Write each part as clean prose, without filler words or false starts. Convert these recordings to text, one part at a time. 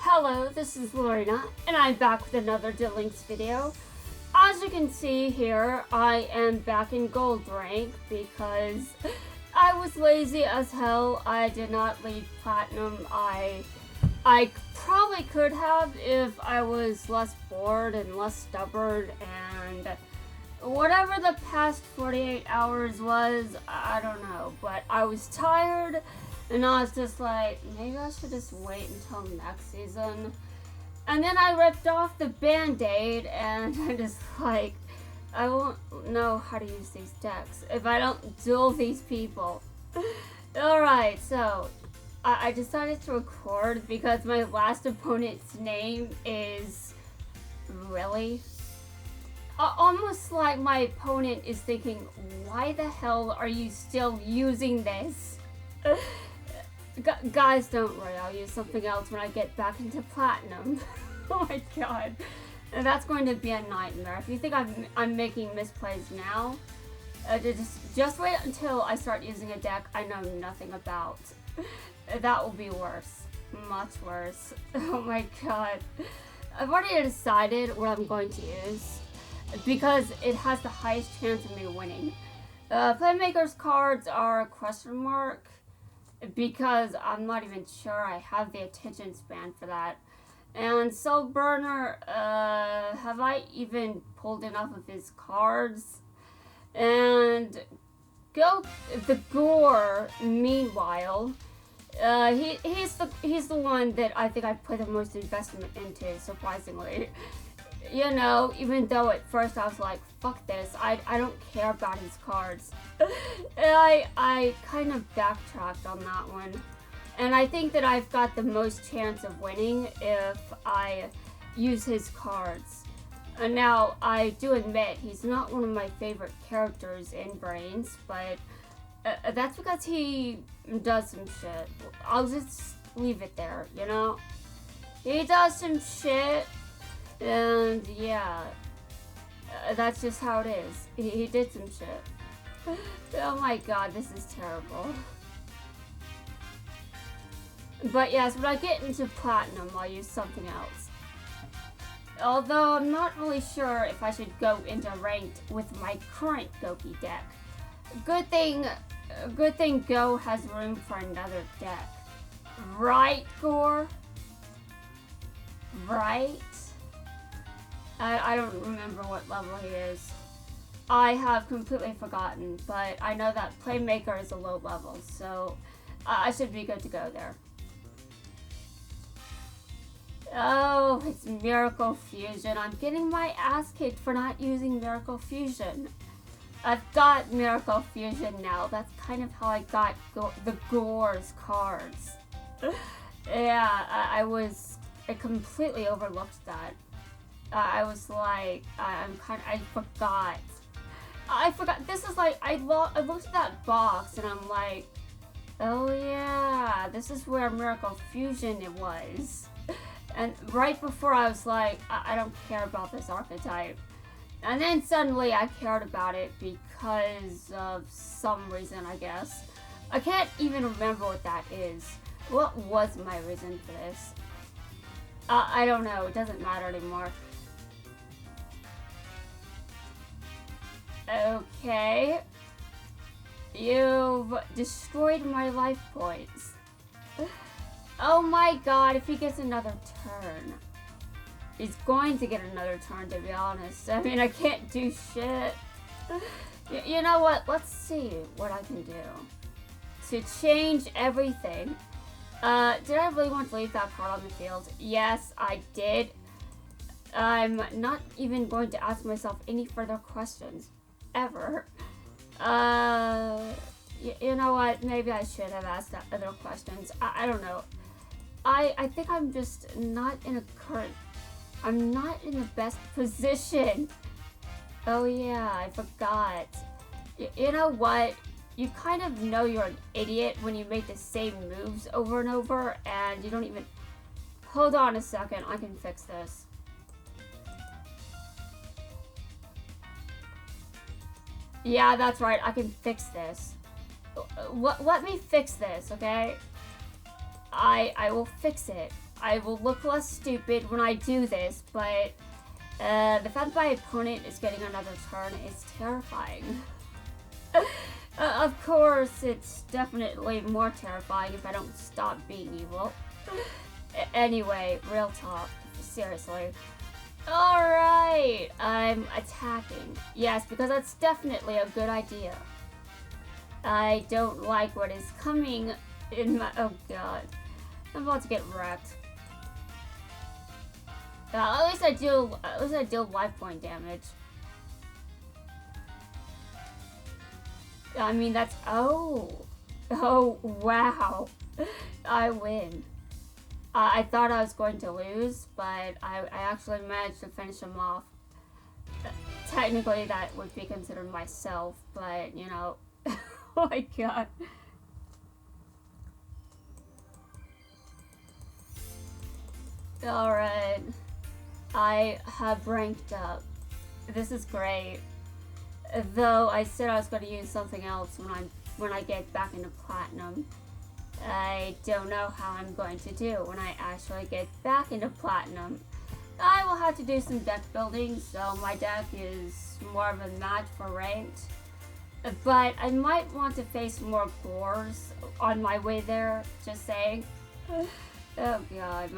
Hello, this is Lorena, and I'm back with another Links video. As you can see here, I am back in gold rank because I was lazy as hell. I did not leave platinum. I probably could have if I was less bored and less stubborn, and whatever the past 48 hours was, I don't know, but I was tired. And I was just like, maybe I should just wait until next season. And then I ripped off the band-aid and I just like, I won't know how to use these decks if I don't duel these people. Alright, so I decided to record because my last opponent's name is really. Almost like my opponent is thinking, why the hell are you still using this? Guys, don't worry, I'll use something else when I get back into platinum. Oh my god. And that's going to be a nightmare. If you think I'm making misplays now, just wait until I start using a deck I know nothing about. That will be worse. Much worse. Oh my god. I've already decided what I'm going to use because it has the highest chance of me winning. Playmaker's cards are a question mark, because I'm not even sure I have the attention span for that. And Soul Burner, have I even pulled enough of his cards? And the Gore, meanwhile, he's the one that I think I put the most investment into, surprisingly. You know, even though at first I was like, fuck this, I don't care about his cards. And I kind of backtracked on that one. And I think that I've got the most chance of winning if I use his cards. And now, I do admit, he's not one of my favorite characters in VRAINS, but that's because he does some shit. I'll just leave it there, you know? He does some shit. And yeah, that's just how it is. He did some shit. Oh my god, this is terrible. But yes, when I get into platinum, I'll use something else. Although I'm not really sure if I should go into ranked with my current Goki deck. Good thing Go has room for another deck. Right, Gore? Right? I don't remember what level he is. I have completely forgotten, but I know that Playmaker is a low level, so I should be good to go there. Oh, it's Miracle Fusion. I'm getting my ass kicked for not using Miracle Fusion. I've got Miracle Fusion now. That's kind of how I got the Gore's cards. Yeah, I completely overlooked that. I was like, I forgot. This is like, I looked at that box and I'm like, oh yeah, this is where Miracle Fusion it was. And right before I was like, I don't care about this archetype. And then suddenly I cared about it because of some reason, I guess. I can't even remember what that is. What was my reason for this? I don't know, it doesn't matter anymore. Okay. You've destroyed my life points. Oh my god, if he gets another turn. He's going to get another turn, to be honest. I mean, I can't do shit. You know what? Let's see what I can do to change everything. Did I really want to leave that card on the field? Yes, I did. I'm not even going to ask myself any further questions. Ever. You know what? Maybe I should have asked other questions. I don't know. I think I'm just not in I'm not in the best position. Oh yeah, I forgot. You know what? You kind of know you're an idiot when you make the same moves over and over and you don't even... Hold on a second, I can fix this. Yeah, that's right, I can fix this. Let me fix this, okay? I will fix it. I will look less stupid when I do this, but the fact that my opponent is getting another turn is terrifying. Of course, it's definitely more terrifying if I don't stop being evil. Anyway, real talk. Seriously. Alright, I'm attacking. Yes, because that's definitely a good idea. I don't like what is coming in my... Oh god. I'm about to get wrecked. At least I deal life point damage. I mean, that's... Oh, wow. I win. I thought I was going to lose, but I actually managed to finish him off. Technically, that would be considered myself, but, you know... Oh my god. Alright. I have ranked up. This is great. Though I said I was going to use something else when I get back into platinum. I don't know how I'm going to do when I actually get back into platinum. I will have to do some deck building, so my deck is more of a match for ranked. But I might want to face more Gores on my way there, just saying. Oh god,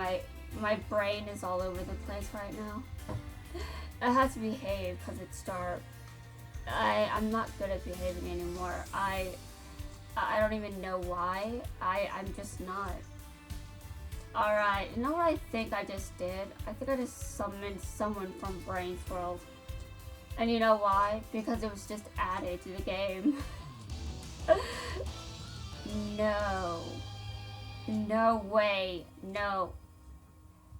my brain is all over the place right now. I have to behave because it's dark. I'm not good at behaving anymore. I don't even know why. I'm just not. Alright, you know what I think I just did? I think I just summoned someone from Brains World. And you know why? Because it was just added to the game. No. No way. No.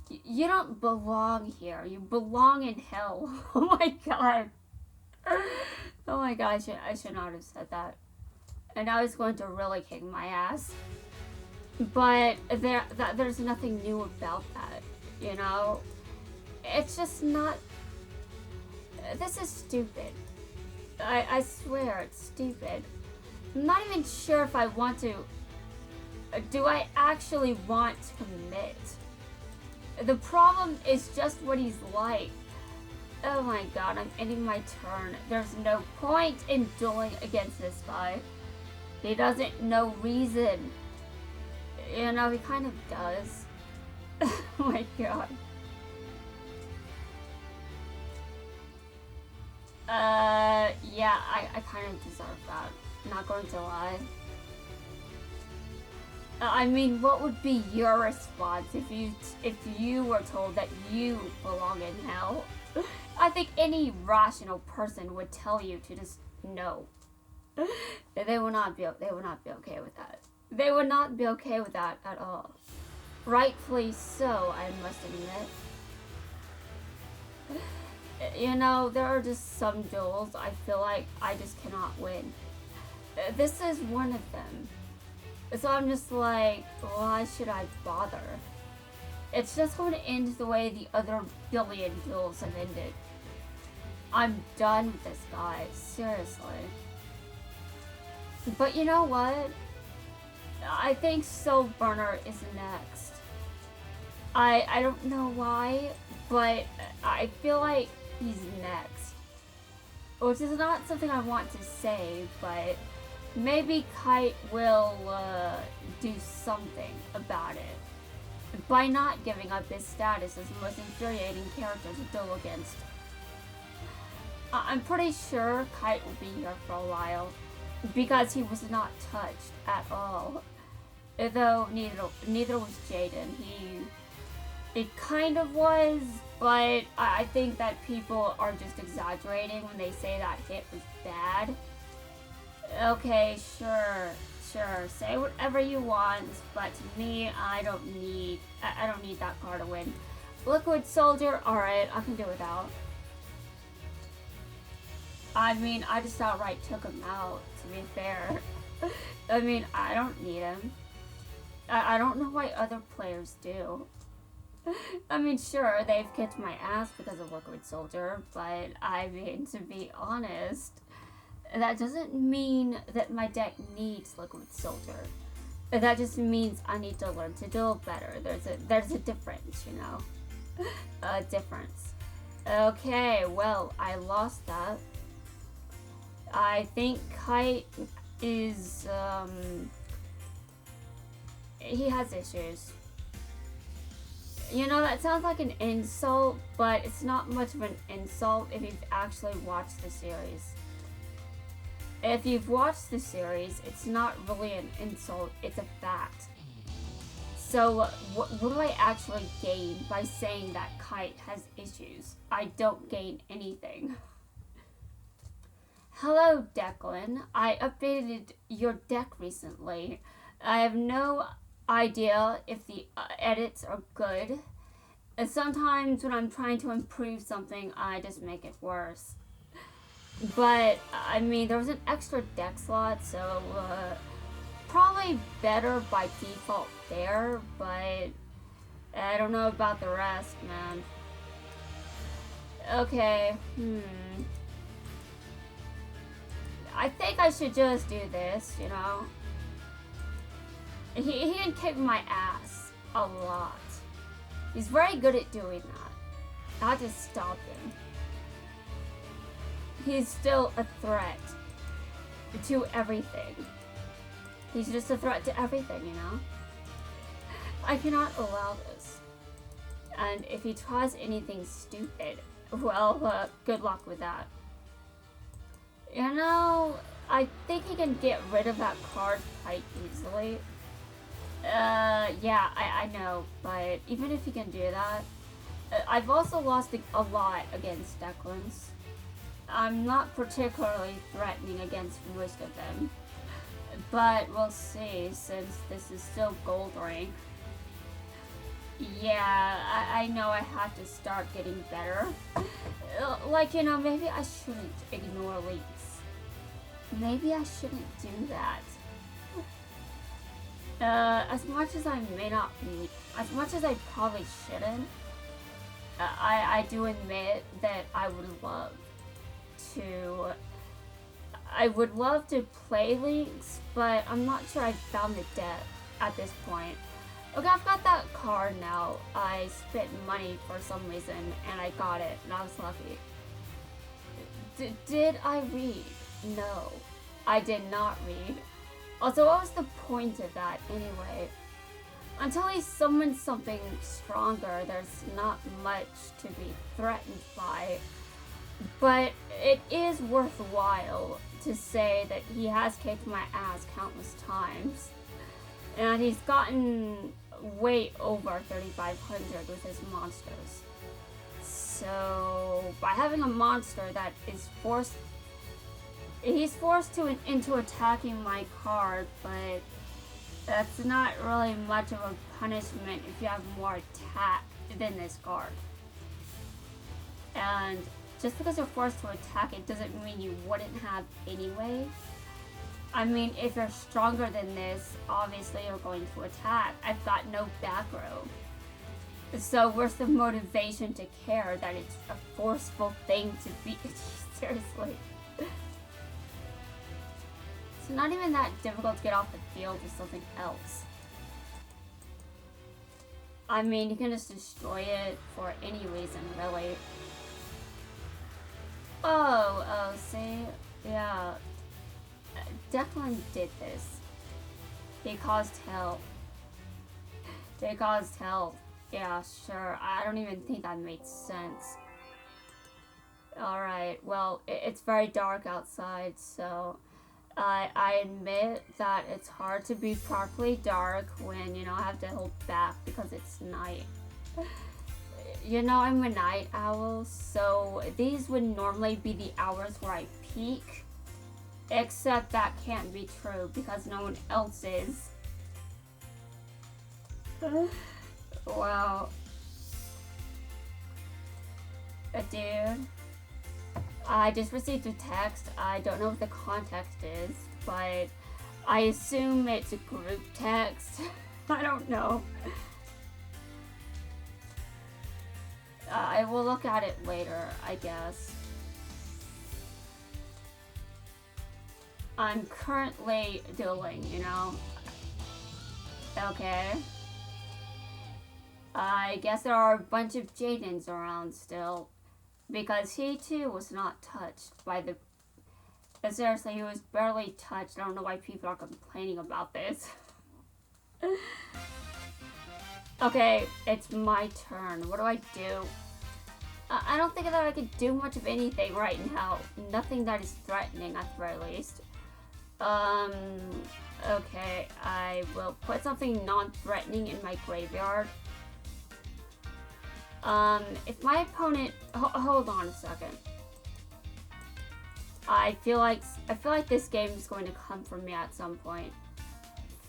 You don't belong here. You belong in hell. Oh my god. Oh my gosh, I should not have said that. And I was going to really kick my ass. But there's nothing new about that, you know? It's just not... This is stupid. I swear, it's stupid. I'm not even sure if I want to... Do I actually want to commit? The problem is just what he's like. Oh my god, I'm ending my turn. There's no point in dueling against this guy. He doesn't know reason. You know, he kind of does. Oh my god. Yeah, I kind of deserve that. Not going to lie. I mean, what would be your response if you were told that you belong in hell? I think any rational person would tell you to just no. They would not be okay with that. They would not be okay with that at all. Rightfully so, I must admit. You know, there are just some duels I feel like I just cannot win. This is one of them. So I'm just like, why should I bother? It's just going to end the way the other billion duels have ended. I'm done with this guy, seriously. But you know what? I think Soul Burner is next. I don't know why, but I feel like he's next. Which is not something I want to say, but maybe Kite will do something about it by not giving up his status as the most infuriating character to duel against. I'm pretty sure Kite will be here for a while because he was not touched at all. Though neither was Jaden. It kind of was, but I think that people are just exaggerating when they say that hit was bad. Okay, sure, say whatever you want, but to me, I don't need that card to win. Liquid Soldier, alright, I can do without. I mean, I just outright took him out, to be fair. I mean, I don't need him. I don't know why other players do. I mean, sure, they've kicked my ass because of Liquid Soldier, but I mean, to be honest, that doesn't mean that my deck needs Liquid Soldier. That just means I need to learn to duel better. There's a difference, you know. A difference. Okay, well, I lost that. I think Kite is, he has issues. You know, that sounds like an insult, but it's not much of an insult if you've actually watched the series. If you've watched the series, it's not really an insult, it's a fact. So, what do I actually gain by saying that Kite has issues? I don't gain anything. Hello, Declan. I updated your deck recently. I have no idea if the edits are good. And sometimes when I'm trying to improve something, I just make it worse. But, I mean, there was an extra deck slot, so probably better by default there, but I don't know about the rest, man. Okay, I think I should just do this, you know. He can kick my ass a lot. He's very good at doing that. I'll just stop him. He's still a threat to everything. He's just a threat to everything, you know? I cannot allow this. And if he tries anything stupid, well, good luck with that. You know, I think he can get rid of that card quite easily. Yeah, I know, but even if he can do that, I've also lost a lot against Declan's. I'm not particularly threatening against most of them, but we'll see since this is still gold rank. Yeah, I know I have to start getting better. Like, you know, maybe I shouldn't ignore leaks. Maybe I shouldn't do that. As much as I may not be, as much as I probably shouldn't, I do admit that I would love to play Leagues, but I'm not sure I've found the depth at this point. Okay, I've got that card now. I spent money for some reason, and I got it, and I was lucky. Did I read? No, I did not read. Also, what was the point of that anyway? Until he summons something stronger, there's not much to be threatened by. But it is worthwhile to say that he has kicked my ass countless times. And he's gotten way over 3,500 with his monsters. So, by having a monster that is he's forced into attacking my card, but that's not really much of a punishment if you have more attack than this card. And just because you're forced to attack, it doesn't mean you wouldn't have anyway. I mean, if you're stronger than this, obviously you're going to attack. I've got no back row. So where's the motivation to care that it's a forceful thing to be? Seriously. It's not even that difficult to get off the field with something else. I mean, you can just destroy it for any reason, really. Oh, see? Yeah. Declan did this. He caused hell. They caused hell. Yeah, sure. I don't even think that made sense. Alright, well, it's very dark outside, so I admit that it's hard to be properly dark when, you know, I have to hold back because it's night. You know, I'm a night owl, so these would normally be the hours where I peak. Except that can't be true because no one else is. Wow. Dude. I just received a text. I don't know what the context is, but I assume it's a group text. I don't know. I will look at it later, I guess. I'm currently dueling, you know. Okay. I guess there are a bunch of Jadens around still. Because he too was not touched by the... Seriously, he was barely touched. I don't know why people are complaining about this. Okay, it's my turn. What do I do? I don't think that I could do much of anything right now. Nothing that is threatening at the very least. Okay, I will put something non-threatening in my graveyard. If my opponent... hold on a second. I feel like this game is going to come from me at some point.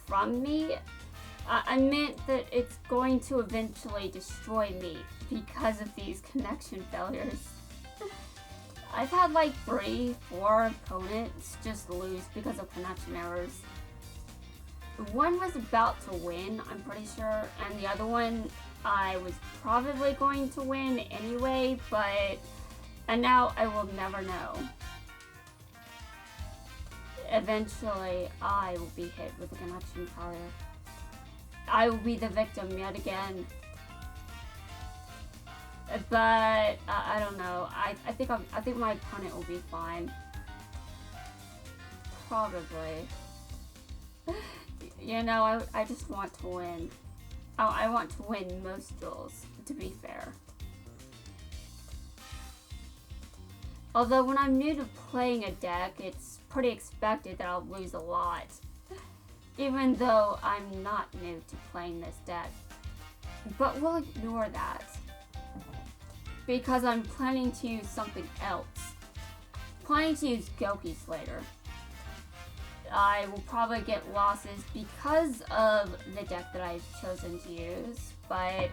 From me? I meant that it's going to eventually destroy me because of these connection failures. I've had like 3-4 opponents just lose because of connection errors. One was about to win, I'm pretty sure, and the other one I was probably going to win anyway, and now I will never know. Eventually, I will be hit with a connection failure. I will be the victim yet again. But I don't know. I think my opponent will be fine. Probably. You know, I just want to win. I want to win most duels, to be fair. Although when I'm new to playing a deck, it's pretty expected that I'll lose a lot. Even though I'm not new to playing this deck. But we'll ignore that. Because I'm planning to use something else. Planning to use Gokis later. I will probably get losses because of the deck that I've chosen to use, but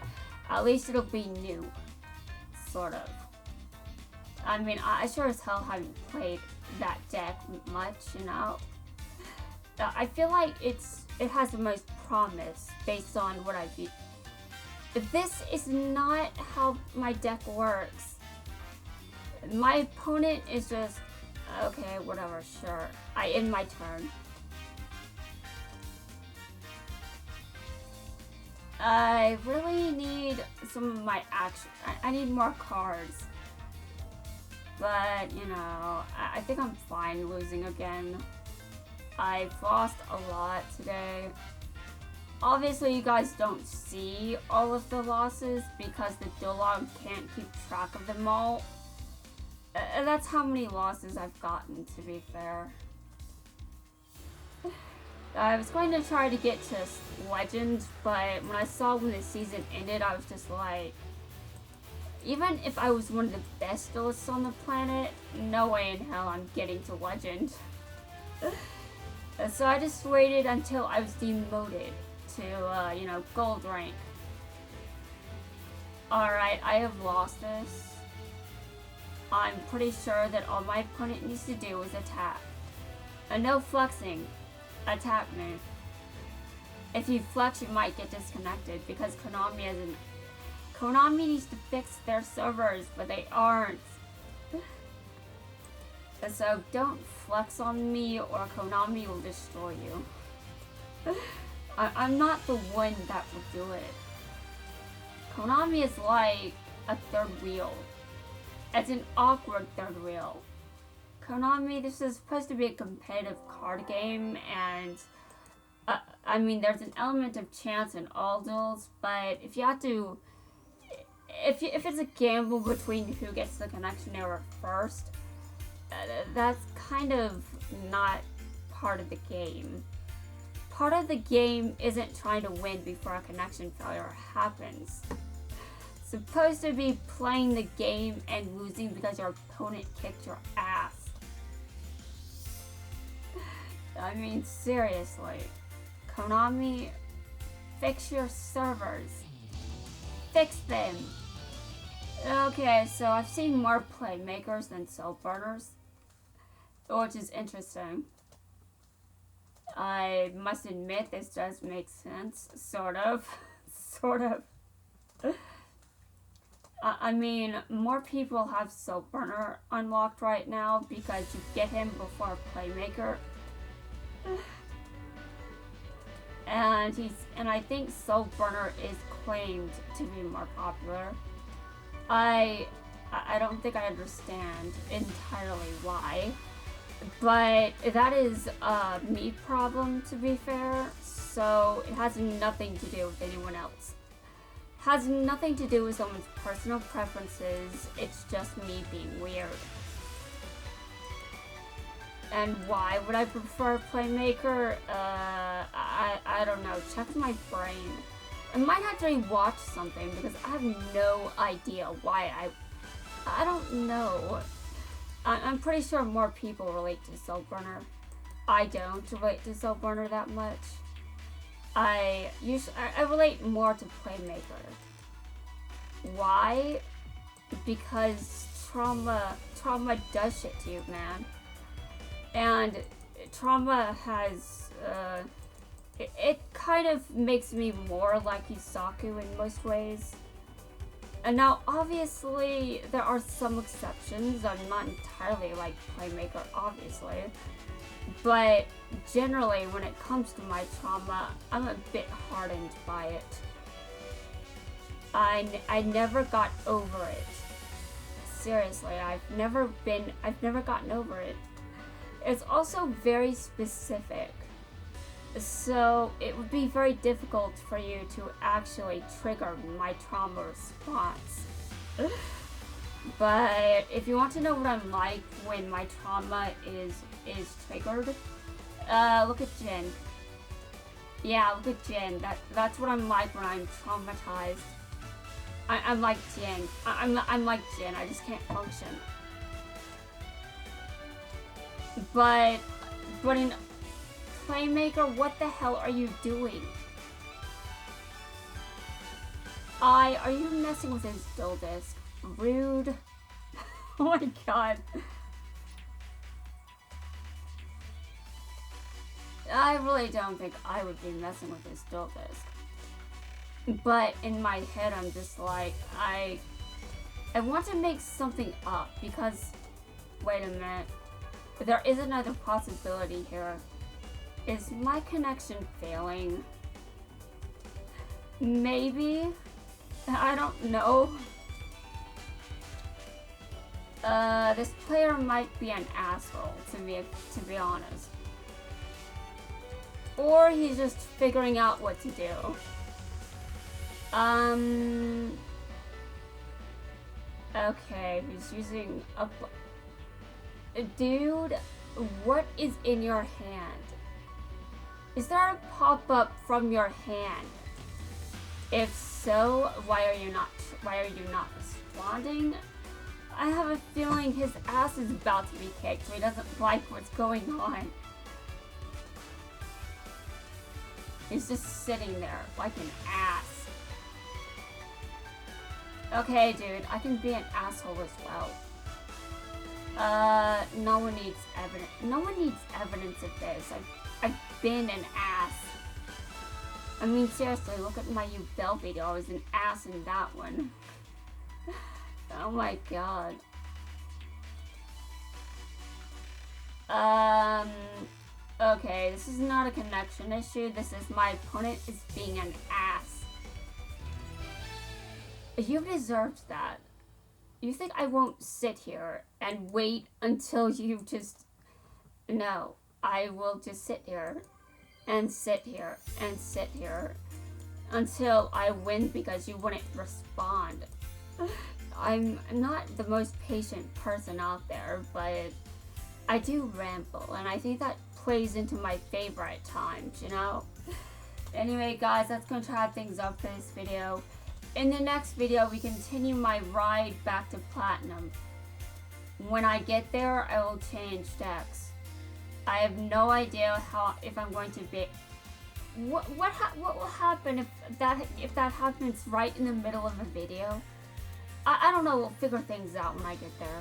at least it'll be new. Sort of. I mean, I sure as hell haven't played that deck much, you know? I feel like it has the most promise based on what I've used. This is not how my deck works. My opponent is just... Okay, whatever, sure. I end my turn. I really need some of my action. I need more cards. But, you know, I think I'm fine losing again. I've lost a lot today. Obviously, you guys don't see all of the losses because the duel log can't keep track of them all. That's how many losses I've gotten, to be fair. I was going to try to get to Legend, but when I saw when the season ended, I was just like... Even if I was one of the best duelists on the planet, no way in hell I'm getting to Legend. So I just waited until I was demoted to, you know, gold rank. Alright, I have lost this. I'm pretty sure that all my opponent needs to do is attack. And no flexing. Attack me. If you flex, you might get disconnected because Konami needs to fix their servers, but they aren't. So don't flex on me or Konami will destroy you. I'm not the one that will do it. Konami is like a third wheel. It's an awkward third wheel. Konami, this is supposed to be a competitive card game, and I mean, there's an element of chance in all duels, but if you have to, if it's a gamble between who gets the connection error first, that's kind of not part of the game. Part of the game isn't trying to win before a connection failure happens. Supposed to be playing the game and losing because your opponent kicked your ass. I mean, seriously. Konami, fix your servers. Fix them. Okay, so I've seen more Playmakers than Soul Burners, which is interesting. I must admit, this does make sense. Sort of. Sort of. I mean, more people have Soap Burner unlocked right now because you get him before Playmaker. and I think Soul Burner is claimed to be more popular. I don't think I understand entirely why, but that is a me problem, to be fair, so it has nothing to do with anyone else. It has nothing to do with someone's personal preferences, it's just me being weird. And why would I prefer Playmaker? I don't know, check my brain. I might have to rewatch something because I have no idea why I don't know. I'm pretty sure more people relate to Soul Burner. I don't relate to Soul Burner that much. I relate more to Playmaker. Why? Because trauma does shit to you, man. And trauma has, it kind of makes me more like Yusaku in most ways. And now, obviously, there are some exceptions. I'm not entirely like Playmaker, obviously. But generally, when it comes to my trauma, I'm a bit hardened by it. I never got over it. Seriously, I've never gotten over it. It's also very specific. So it would be very difficult for you to actually trigger my trauma response. But if you want to know what I'm like when my trauma is triggered, look at Jin. Yeah, look at Jin. That's what I'm like when I'm traumatized. I'm like Jin. I'm like Jin. I just can't function. But in Playmaker, what the hell are you doing? Are you messing with his dual disc? Rude. Oh my god. I really don't think I would be messing with his dual disc. But in my head, I'm just like, I want to make something up because, wait a minute, there is another possibility here. Is my connection failing? Maybe? I don't know. This player might be an asshole, to be honest. Or he's just figuring out what to do. Okay, he's using a... Dude, what is in your hand? Is there a pop-up from your hand? If so, why are you not responding? I have a feeling his ass is about to be kicked, so he doesn't like what's going on. He's just sitting there like an ass. Okay, dude, I can be an asshole as well. No one needs evidence. No one needs evidence of this. I've been an ass. I mean, seriously, look at my Ubel video. I was an ass in that one. Oh my god. Okay, this is not a connection issue. This is my opponent is being an ass. You deserved that. You think I won't sit here and wait until you just... No, I will just sit here and sit here and sit here until I win because you wouldn't respond. I'm not the most patient person out there, but I do ramble, and I think that plays into my favor at times, you know? Anyway, guys, that's going to wrap things up for this video. In the next video, we continue my ride back to Platinum. When I get there, I will change decks. I have no idea if I'm going to be... What will happen if that happens right in the middle of a video? I don't know, we'll figure things out when I get there.